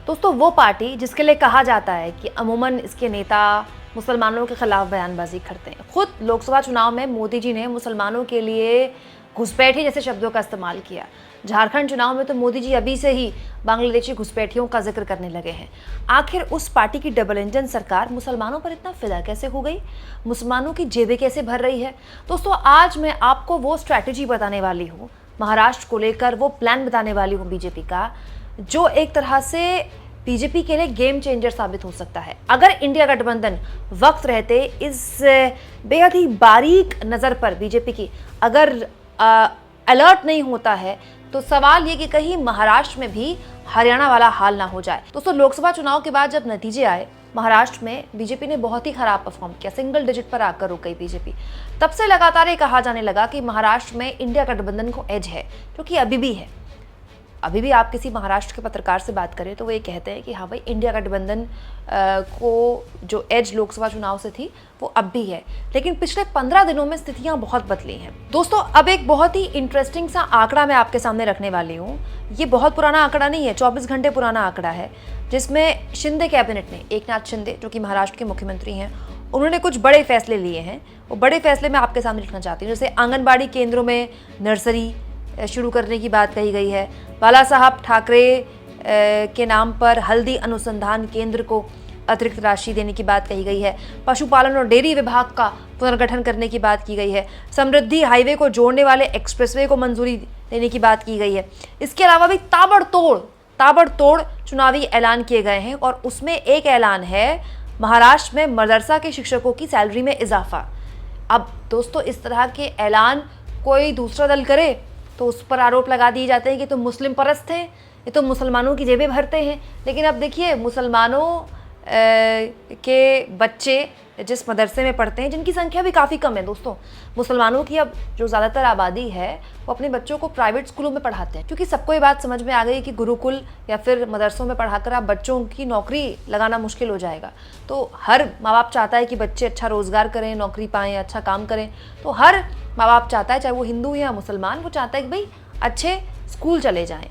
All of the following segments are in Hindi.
दोस्तों वो पार्टी जिसके लिए कहा जाता है कि अमूमन इसके नेता मुसलमानों के खिलाफ बयानबाजी करते हैं। खुद लोकसभा चुनाव में मोदी जी ने मुसलमानों के लिए घुसपैठी जैसे शब्दों का इस्तेमाल किया। झारखंड चुनाव में तो मोदी जी अभी से ही बांग्लादेशी घुसपैठियों का जिक्र करने लगे हैं। आखिर उस पार्टी की डबल इंजन सरकार मुसलमानों पर इतना फिदा कैसे हो गई, मुसलमानों की जेबें कैसे भर रही है। दोस्तों आज मैं आपको वो स्ट्रैटेजी बताने वाली हूँ, महाराष्ट्र को लेकर वो प्लान बताने वाली हूँ बीजेपी का, जो एक तरह से बीजेपी के लिए गेम चेंजर साबित हो सकता है। अगर इंडिया गठबंधन वक्त रहते इस बेहद ही बारीक नज़र पर बीजेपी की अगर अलर्ट नहीं होता है तो सवाल ये कि कहीं महाराष्ट्र में भी हरियाणा वाला हाल ना हो जाए। दोस्तों लोकसभा चुनाव के बाद जब नतीजे आए महाराष्ट्र में बीजेपी ने बहुत ही खराब परफॉर्म किया, सिंगल डिजिट पर आकर रुक गई बीजेपी। तब से लगातार ये कहा जाने लगा कि महाराष्ट्र में इंडिया गठबंधन को एज है, जो कि अभी भी है। अभी भी आप किसी महाराष्ट्र के पत्रकार से बात करें तो वो ये कहते हैं कि हाँ भाई इंडिया गठबंधन को जो एज लोकसभा चुनाव से थी वो अब भी है। लेकिन पिछले 15 दिनों में स्थितियां बहुत बदली हैं। दोस्तों अब एक बहुत ही इंटरेस्टिंग सा आंकड़ा मैं आपके सामने रखने वाली हूँ। ये बहुत पुराना आंकड़ा नहीं है, 24 घंटे पुराना आंकड़ा है, जिसमें शिंदे कैबिनेट ने, एकनाथ शिंदे जो कि महाराष्ट्र के मुख्यमंत्री हैं, उन्होंने कुछ बड़े फैसले लिए हैं। वो बड़े फैसले मैं आपके सामने रखना चाहती हूँ। जैसे आंगनबाड़ी केंद्रों में नर्सरी शुरू करने की बात कही गई है, बाला साहब ठाकरे के नाम पर हल्दी अनुसंधान केंद्र को अतिरिक्त राशि देने की बात कही गई है, पशुपालन और डेयरी विभाग का पुनर्गठन करने की बात की गई है, समृद्धि हाईवे को जोड़ने वाले एक्सप्रेसवे को मंजूरी देने की बात की गई है। इसके अलावा भी ताबड़तोड़ चुनावी ऐलान किए गए हैं और उसमें एक ऐलान है महाराष्ट्र में मदरसा के शिक्षकों की सैलरी में इजाफा। अब दोस्तों इस तरह के ऐलान कोई दूसरा दल करे तो उस पर आरोप लगा दिए जाते हैं कि तो मुस्लिम परस्त हैं, ये तो मुसलमानों की जेबें भरते हैं। लेकिन अब देखिए मुसलमानों के बच्चे जिस मदरसे में पढ़ते हैं, जिनकी संख्या भी काफ़ी कम है दोस्तों, मुसलमानों की अब जो ज़्यादातर आबादी है वो अपने बच्चों को प्राइवेट स्कूलों में पढ़ाते हैं, क्योंकि सबको ये बात समझ में आ गई कि गुरुकुल या फिर मदरसों में पढ़ाकर आप बच्चों की नौकरी लगाना मुश्किल हो जाएगा। तो हर माँ बाप चाहता है कि बच्चे अच्छा रोज़गार करें, नौकरी पाएँ, अच्छा काम करें। तो हर माँ बाप चाहता है, चाहे वो हिंदू या मुसलमान, वो चाहता है कि भाई अच्छे स्कूल चले जाएँ,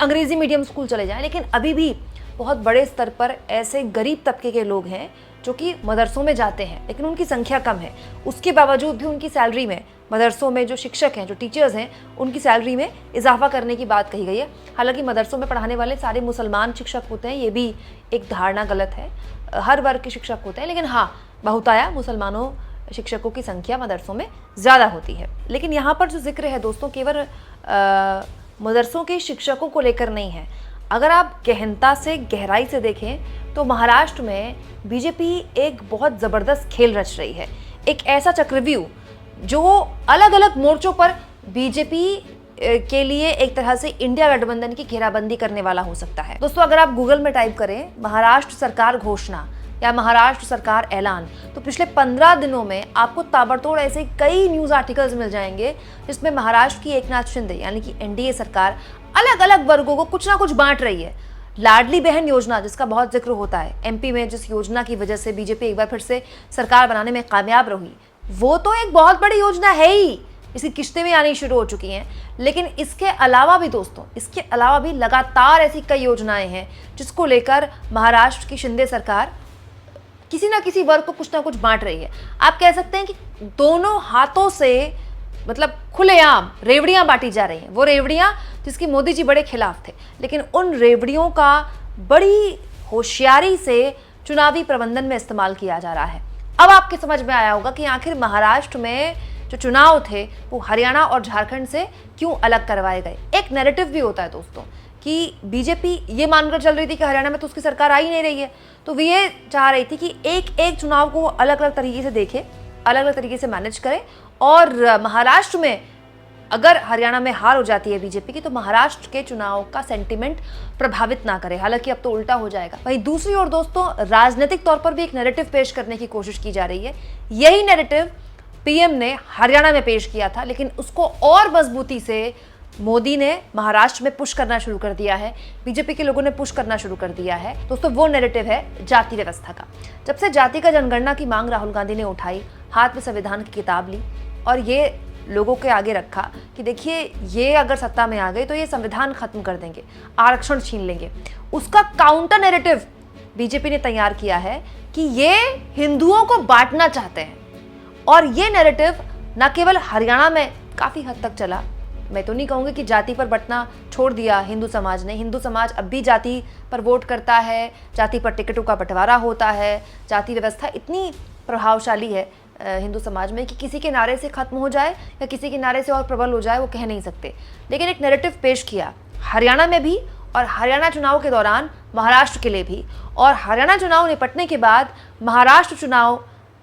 अंग्रेज़ी मीडियम स्कूल चले जाएँ। लेकिन अभी भी बहुत बड़े स्तर पर ऐसे गरीब तबके के लोग हैं जो कि मदरसों में जाते हैं, लेकिन उनकी संख्या कम है। उसके बावजूद भी उनकी सैलरी में, मदरसों में जो शिक्षक हैं, जो टीचर्स हैं, उनकी सैलरी में इजाफा करने की बात कही गई है। हालांकि मदरसों में पढ़ाने वाले सारे मुसलमान शिक्षक होते हैं, ये भी एक धारणा गलत है। हर वर्ग के शिक्षक होते हैं, लेकिन हाँ बहुताया मुसलमानों शिक्षकों की संख्या मदरसों में ज़्यादा होती है। लेकिन यहाँ पर जो जिक्र है दोस्तों केवल मदरसों के शिक्षकों को लेकर नहीं है। अगर आप गहनता से, गहराई से देखें तो महाराष्ट्र में बीजेपी एक बहुत ज़बरदस्त खेल रच रही है। एक ऐसा चक्रव्यूह जो अलग अलग मोर्चों पर बीजेपी के लिए एक तरह से इंडिया गठबंधन की घेराबंदी करने वाला हो सकता है। दोस्तों अगर आप गूगल में टाइप करें महाराष्ट्र सरकार घोषणा या महाराष्ट्र सरकार ऐलान, तो पिछले 15 दिनों में आपको ताबड़तोड़ ऐसे कई न्यूज़ आर्टिकल्स मिल जाएंगे जिसमें महाराष्ट्र की एकनाथ शिंदे यानी कि एनडीए सरकार अलग अलग वर्गों को कुछ ना कुछ बांट रही है। लाडली बहन योजना जिसका बहुत जिक्र होता है, एमपी में जिस योजना की वजह से बीजेपी एक बार फिर से सरकार बनाने में कामयाब रही, वो तो एक बहुत बड़ी योजना है ही, इसकी किश्तें भी आनी शुरू हो चुकी हैं। लेकिन इसके अलावा भी दोस्तों, इसके अलावा भी लगातार ऐसी कई योजनाएं हैं जिसको लेकर महाराष्ट्र की शिंदे सरकार किसी ना किसी वर्ग को कुछ ना कुछ बांट रही है। आप कह सकते हैं कि दोनों हाथों से मतलब खुलेआम रेवड़ियां बांटी जा रही हैं। वो रेवड़ियां जिसकी मोदी जी बड़े खिलाफ थे, लेकिन उन रेवड़ियों का बड़ी होशियारी से चुनावी प्रबंधन में इस्तेमाल किया जा रहा है। अब आपके समझ में आया होगा कि आखिर महाराष्ट्र में जो चुनाव थे वो हरियाणा और झारखंड से क्यों अलग करवाए गए। एक नैरेटिव भी होता है दोस्तों कि बीजेपी ये मानकर चल रही थी कि हरियाणा में तो उसकी सरकार आ ही नहीं रही है, तो वो ये चाह रही थी कि एक एक चुनाव को अलग अलग तरीके से देखे, अलग अलग तरीके से मैनेज करें, और महाराष्ट्र में अगर हरियाणा में हार हो जाती है बीजेपी की तो महाराष्ट्र के चुनाव का सेंटिमेंट प्रभावित ना करे। हालांकि अब तो उल्टा हो जाएगा। वहीं दूसरी ओर दोस्तों राजनीतिक तौर पर भी एक नैरेटिव पेश करने की कोशिश की जा रही है। यही नैरेटिव पीएम ने हरियाणा में पेश किया था, लेकिन उसको और मजबूती से मोदी ने महाराष्ट्र में पुश करना शुरू कर दिया है, बीजेपी के लोगों ने पुश करना शुरू कर दिया है। दोस्तों वो नैरेटिव है जाति व्यवस्था का। जब से जाति का जनगणना की मांग राहुल गांधी ने उठाई, हाथ में संविधान की किताब ली और ये लोगों के आगे रखा कि देखिए ये अगर सत्ता में आ गए तो ये संविधान खत्म कर देंगे, आरक्षण छीन लेंगे। उसका काउंटर नैरेटिव बीजेपी ने तैयार किया है कि ये हिंदुओं को बांटना चाहते हैं। और ये नैरेटिव न केवल हरियाणा में काफ़ी हद तक चला, मैं तो नहीं कहूँगी कि जाति पर बंटना छोड़ दिया हिंदू समाज ने। हिंदू समाज अब भी जाति पर वोट करता है, जाति पर टिकटों का बंटवारा होता है। जाति व्यवस्था इतनी प्रभावशाली है हिंदू समाज में कि किसी के नारे से खत्म हो जाए या किसी के नारे से और प्रबल हो जाए वो कह नहीं सकते। लेकिन एक नैरेटिव पेश किया हरियाणा में भी, और हरियाणा चुनाव के दौरान महाराष्ट्र के लिए भी, और हरियाणा चुनाव निपटने के बाद महाराष्ट्र चुनाव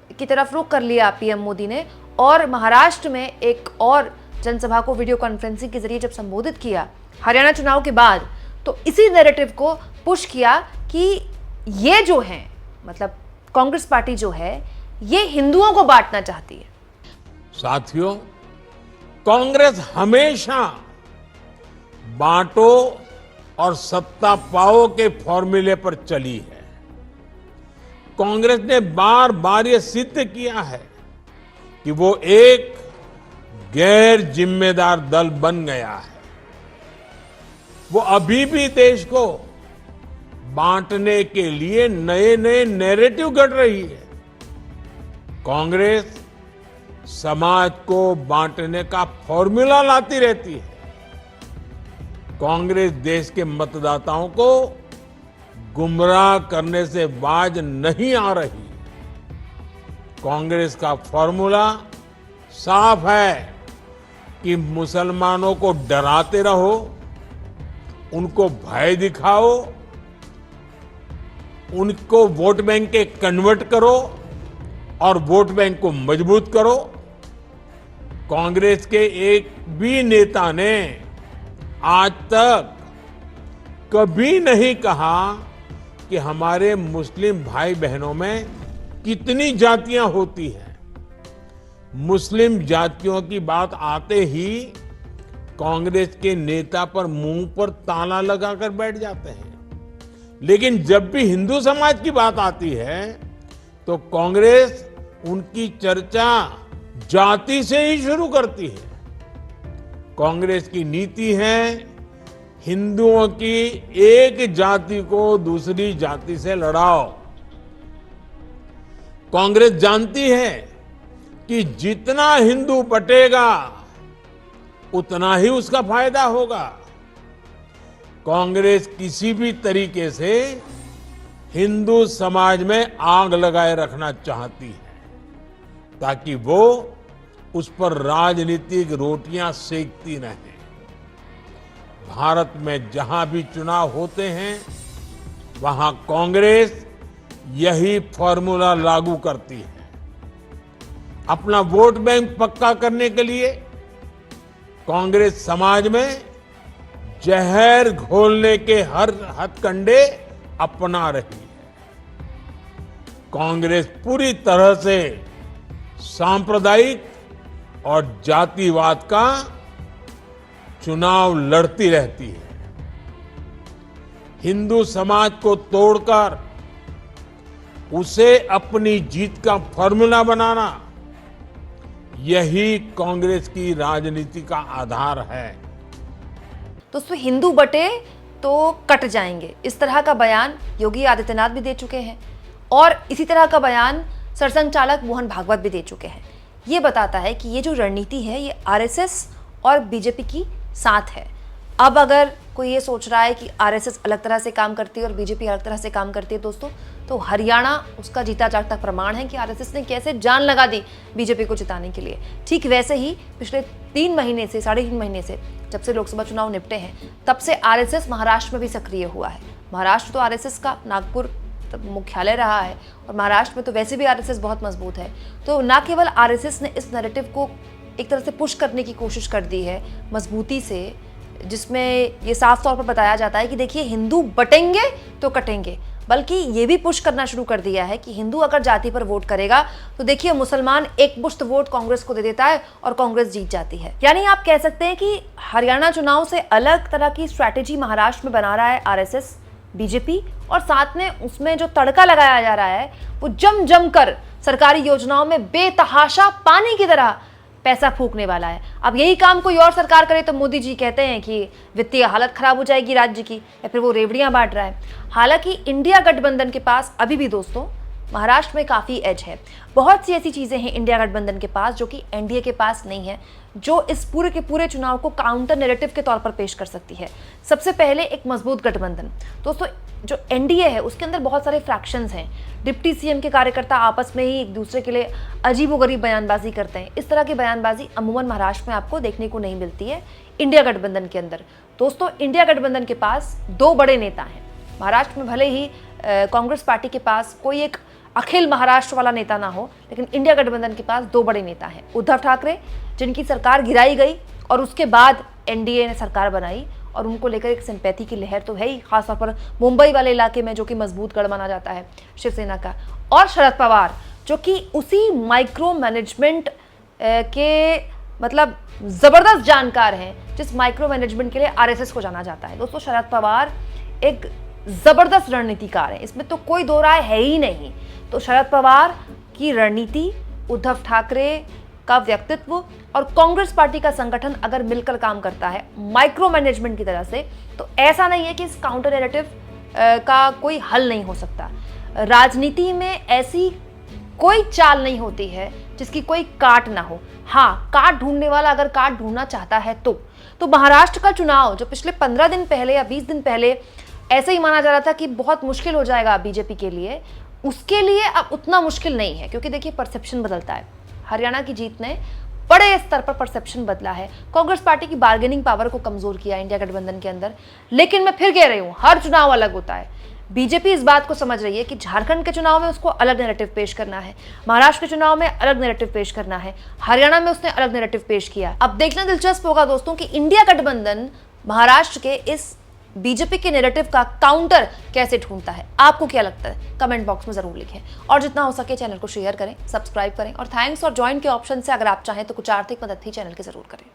की तरफ रुख कर लिया पीएम मोदी ने। और महाराष्ट्र में एक और जनसभा को वीडियो कॉन्फ्रेंसिंग के जरिए जब संबोधित किया हरियाणा चुनाव के बाद, तो इसी नैरेटिव को पुश किया कि ये जो है, मतलब कांग्रेस पार्टी जो है, ये हिंदुओं को बांटना चाहती है। साथियों, कांग्रेस हमेशा बांटो और सत्ता पाओ के फॉर्मूले पर चली है। कांग्रेस ने बार बार ये सिद्ध किया है कि वो एक गैर जिम्मेदार दल बन गया है। वो अभी भी देश को बांटने के लिए नए नए नैरेटिव गढ़ रही है। कांग्रेस समाज को बांटने का फॉर्मूला लाती रहती है। कांग्रेस देश के मतदाताओं को गुमराह करने से बाज नहीं आ रही। कांग्रेस का फॉर्मूला साफ है कि मुसलमानों को डराते रहो, उनको भय दिखाओ, उनको वोट बैंक के कन्वर्ट करो और वोट बैंक को मजबूत करो। कांग्रेस के एक भी नेता ने आज तक कभी नहीं कहा कि हमारे मुस्लिम भाई बहनों में कितनी जातियां होती हैं। मुस्लिम जातियों की बात आते ही कांग्रेस के नेता पर मुंह पर ताला लगाकर बैठ जाते हैं। लेकिन जब भी हिंदू समाज की बात आती है तो कांग्रेस उनकी चर्चा जाति से ही शुरू करती है। कांग्रेस की नीति है हिंदुओं की एक जाति को दूसरी जाति से लड़ाओ। कांग्रेस जानती है कि जितना हिंदू बटेगा उतना ही उसका फायदा होगा। कांग्रेस किसी भी तरीके से हिंदू समाज में आग लगाए रखना चाहती है ताकि वो उस पर राजनीतिक रोटियां सेकती रहें। भारत में जहां भी चुनाव होते हैं वहां कांग्रेस यही फॉर्मूला लागू करती है। अपना वोट बैंक पक्का करने के लिए कांग्रेस समाज में जहर घोलने के हर हथकंडे अपना रही है। कांग्रेस पूरी तरह से सांप्रदायिक और जातिवाद का चुनाव लड़ती रहती है। हिंदू समाज को तोड़कर उसे अपनी जीत का फॉर्मूला बनाना, यही कांग्रेस की राजनीति का आधार है। तो उसमें हिंदू बटे तो कट जाएंगे, इस तरह का बयान योगी आदित्यनाथ भी दे चुके हैं और इसी तरह का बयान सरसंघ चालक मोहन भागवत भी दे चुके हैं। ये बताता है कि ये जो रणनीति है ये आरएसएस और बीजेपी की साथ है। अब अगर कोई ये सोच रहा है कि आरएसएस अलग तरह से काम करती है और बीजेपी अलग तरह से काम करती है दोस्तों, तो हरियाणा उसका जीता जागता प्रमाण है कि आरएसएस ने कैसे जान लगा दी बीजेपी को जिताने के लिए। ठीक वैसे ही पिछले 3 महीने से, 3.5 महीने से, जब से लोकसभा चुनाव निपटे हैं, तब से आरएसएस महाराष्ट्र में भी सक्रिय हुआ है। महाराष्ट्र तो आरएसएस का नागपुर मुख्यालय रहा है और महाराष्ट्र में तो वैसे भी आरएसएस बहुत मजबूत है। तो न केवल आरएसएस ने इस नैरेटिव को एक तरह से पुश करने की कोशिश कर दी है मजबूती से, जिसमें ये साफ तौर पर बताया जाता है कि देखिए हिंदू बटेंगे तो कटेंगे, बल्कि ये भी पुश करना शुरू कर दिया है कि हिंदू अगर जाति पर वोट करेगा तो देखिए मुसलमान एक मुश्त वोट कांग्रेस को दे देता है और कांग्रेस जीत जाती है। यानी आप कह सकते हैं कि हरियाणा चुनाव से अलग तरह की स्ट्रैटेजी महाराष्ट्र में बना रहा है आरएसएस, बीजेपी, और साथ में उसमें जो तड़का लगाया जा रहा है वो जम कर सरकारी योजनाओं में बेतहाशा पानी की तरह पैसा फूकने वाला है। अब यही काम कोई और सरकार करे तो मोदी जी कहते हैं कि वित्तीय हालत खराब हो जाएगी राज्य की, या फिर वो रेवड़ियां बांट रहा है। हालांकि इंडिया गठबंधन के पास अभी भी दोस्तों महाराष्ट्र में काफ़ी एज है। बहुत सी ऐसी चीज़ें हैं इंडिया गठबंधन के पास जो कि एनडीए के पास नहीं है, जो इस पूरे के पूरे चुनाव को काउंटर नैरेटिव के तौर पर पेश कर सकती है। सबसे पहले एक मजबूत गठबंधन। दोस्तों जो एनडीए है उसके अंदर बहुत सारे फ्रैक्शंस हैं। डिप्टी सीएम के कार्यकर्ता आपस में ही एक दूसरे के लिए अजीबोगरीब बयानबाजी करते हैं। इस तरह की बयानबाजी अमूमन महाराष्ट्र में आपको देखने को नहीं मिलती है इंडिया गठबंधन के अंदर। दोस्तों इंडिया गठबंधन के पास दो बड़े नेता हैं। महाराष्ट्र में भले ही कांग्रेस पार्टी के पास कोई एक अखिल महाराष्ट्र वाला नेता ना हो, लेकिन इंडिया गठबंधन के पास दो बड़े नेता हैं। उद्धव ठाकरे, जिनकी सरकार गिराई गई और उसके बाद एनडीए ने सरकार बनाई, और उनको लेकर एक सिंपैथी की लहर तो है ही, खासतौर पर मुंबई वाले इलाके में जो कि मजबूत गढ़ माना जाता है शिवसेना का। और शरद पवार, जो कि उसी माइक्रो मैनेजमेंट के मतलब जबरदस्त जानकार हैं जिस माइक्रो मैनेजमेंट के लिए आरएसएस को जाना जाता है। दोस्तों शरद पवार एक जबरदस्त रणनीतिकार है, इसमें तो कोई दो राय है ही नहीं। तो शरद पवार की रणनीति, उद्धव ठाकरे का व्यक्तित्व और कांग्रेस पार्टी का संगठन अगर मिलकर काम करता है माइक्रो मैनेजमेंट की तरह से, तो ऐसा नहीं है कि इस काउंटर नैरेटिव का कोई हल नहीं हो सकता। राजनीति में ऐसी कोई चाल नहीं होती है जिसकी कोई काट ना हो। हाँ, काट ढूंढने वाला अगर काट ढूंढना चाहता है तो महाराष्ट्र का चुनाव जो पिछले 15 दिन पहले या 20 दिन पहले ऐसे ही माना जा रहा था कि बहुत मुश्किल हो जाएगा बीजेपी के लिए, उसके लिए अब उतना मुश्किल नहीं है, क्योंकि देखिए परसेप्शन बदलता है। हरियाणा की जीत ने बड़े स्तर पर परसेप्शन बदला है, कांग्रेस पार्टी की बार्गेनिंग पावर को कमजोर किया इंडिया गठबंधन के अंदर। लेकिन मैं फिर कह रही हूं, हर चुनाव अलग होता है। बीजेपी इस बात को समझ रही है कि झारखंड के चुनाव में उसको अलग नैरेटिव पेश करना है, महाराष्ट्र के चुनाव में अलग नैरेटिव पेश करना है, हरियाणा में उसने अलग नैरेटिव पेश किया। अब देखना दिलचस्प होगा दोस्तों कि इंडिया गठबंधन महाराष्ट्र के इस बीजेपी के नैरेटिव का काउंटर कैसे ढूंढता है। आपको क्या लगता है कमेंट बॉक्स में जरूर लिखें, और जितना हो सके चैनल को शेयर करें, सब्सक्राइब करें, और थैंक्स और ज्वाइन के ऑप्शन से अगर आप चाहें तो कुछ आर्थिक मदद भी चैनल की जरूर करें।